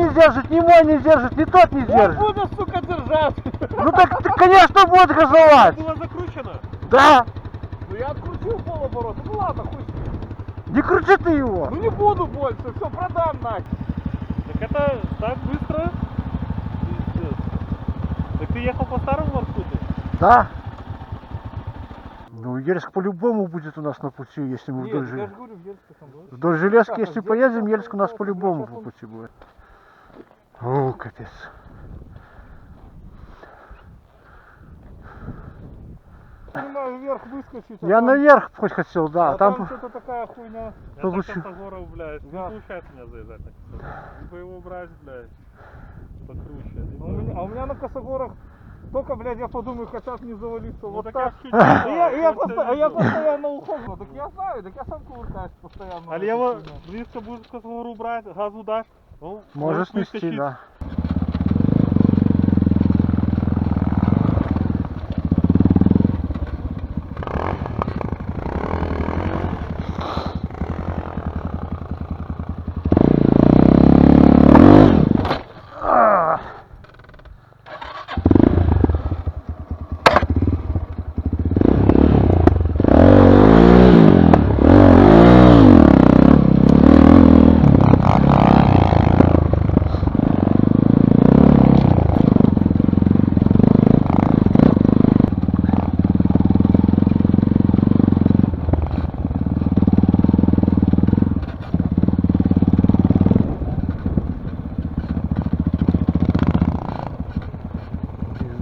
не держит, ни мой не держит, ни тот не Он держит. будет, сука, держать. Ну так, конечно, будет газовать. Было закручено? Да. Ну я открутил полоборота. Ну ладно, хуй с ним. Не крути ты его. Ну не буду больше, все, продам нахер. Так это так быстро? Пиздец. Так ты ехал по старому маршруту? Да. Ну, Ельск по-любому будет у нас на пути, если мы вдоль Нет, я железки. же говорю, в Ельске там было. Вдоль железки, Так, если а поедем, где Ельск у нас там по-любому сейчас по он- пути будет. О, капец. Понимаю, вверх выскочить. Я там, наверх хоть хотел, да. а там что-то такая хуйня. Я Получу. так Косогоров, блядь, не Да. получается у меня заезжать на Косогоров. Либо его брать, блядь, покруче. либо- А у меня на Косогорах только, блядь, я подумаю, хотят не завалиться. Ну Вот так так. я Я чуть постоянно ухожу. Так я знаю, так я сам кувыркаюсь постоянно. А лево близко будешь к Косогору брать, газу дашь, ну, Можешь нести, выскочить. да.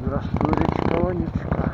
Здравствуй, речка Вонючка.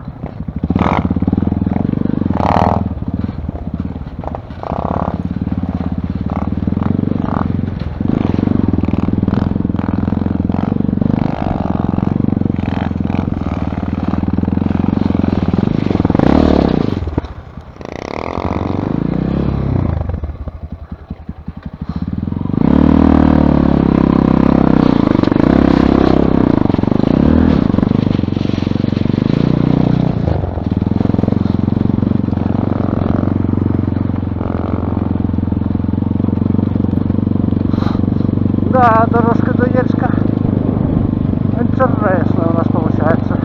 Да, дорожка до Ельска. Интересно у нас получается.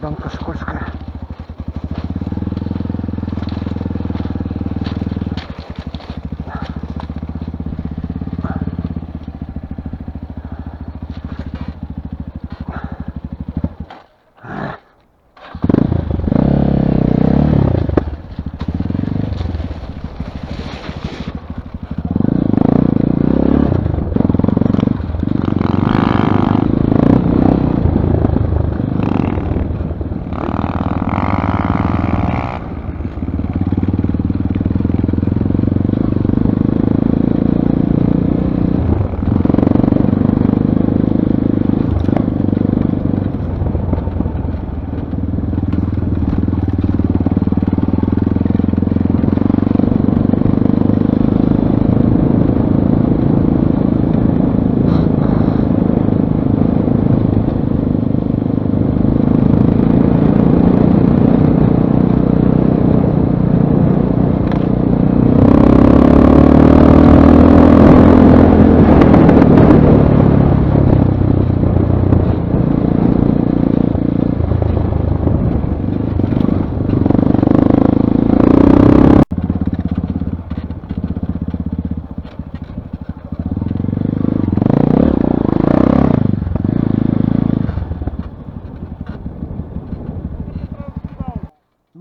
Щебенка скользкая.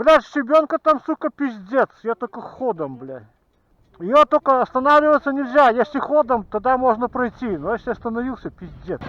Блядь, щебенка там, сука, пиздец. Я только ходом, блядь. Ее только останавливаться нельзя. Если ходом, тогда можно пройти. Но если остановился, пиздец.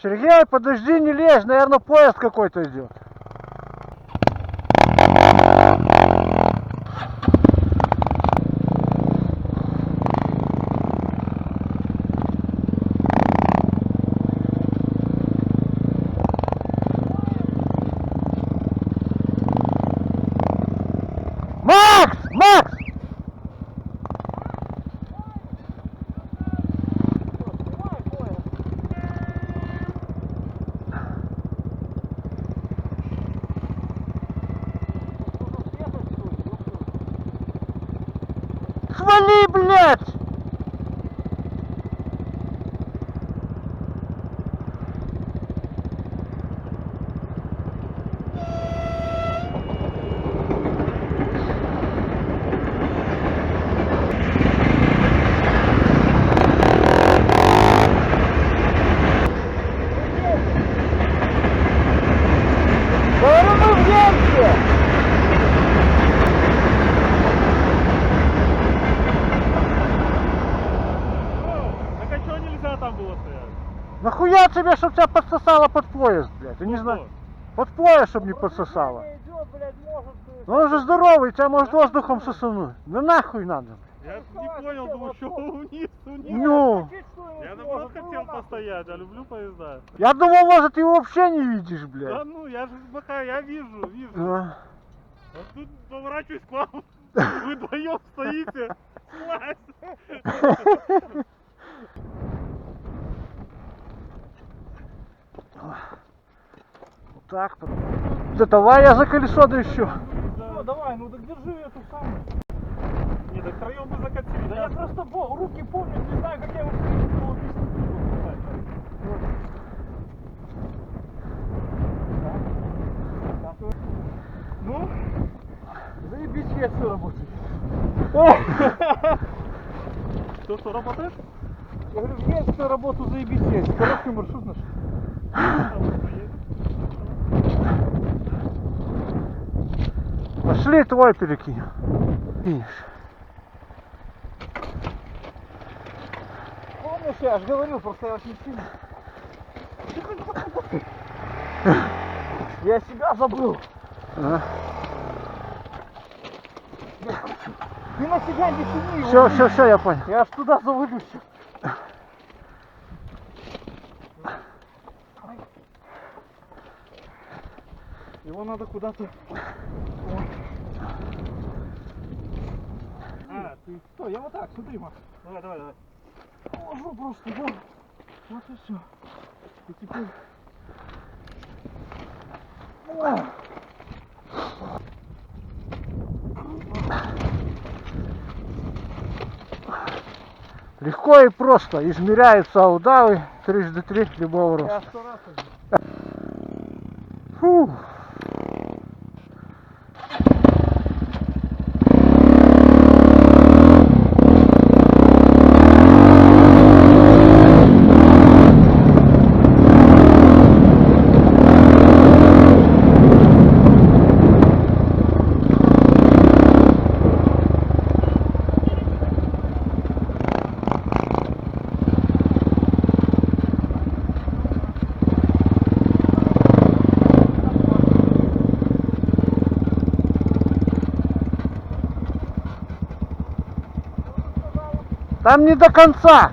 Сергей, подожди, не лезь, наверное, поезд какой-то идет. Макс! Макс! Свали, блядь! Говорю, мы в Венке! Так а чего нельзя там было стоять? Нахуя тебе, чтоб тебя подсосало под поезд, блядь? Я не знаю. Под поезд, чтоб не подсосало. Ну он же здоровый, тебя может воздухом сосануть. Ну нахуй надо. Я не понял, думаю, что вниз. Ну, Я наоборот хотел постоять, я люблю поезда. я думал, может, ты его вообще не видишь, Да блядь. ну, я же бока, я вижу. А. Вот тут поворачиваюсь к вам. Вы вдвоем стоите. Класс. Вот так. Да давай я за колесо дыщу. Ну давай, ну так держи эту самую. Не, так втроем бы закатили. Да я просто руки помню, не знаю, как я его принял. Ну, заебись, я все работает. Что, работает? Я говорю, есть на работу, заебись, есть. Короткий маршрут наш. Пошли, твой перекинь. Видишь. Помнишь, я аж говорил, просто я очень сильно. Я себя забыл. А? Ты на себя не тяни его. Все, я понял. Я аж туда завалюсь. Его надо куда-то... А, ты... Что, я вот так, смотри, Маш. Давай. Положу просто, да. Вот и все. И теперь... О! Легко и просто измеряются удавы 3x3 любого роста. Я 100 раз уже. Фу. Там не до конца.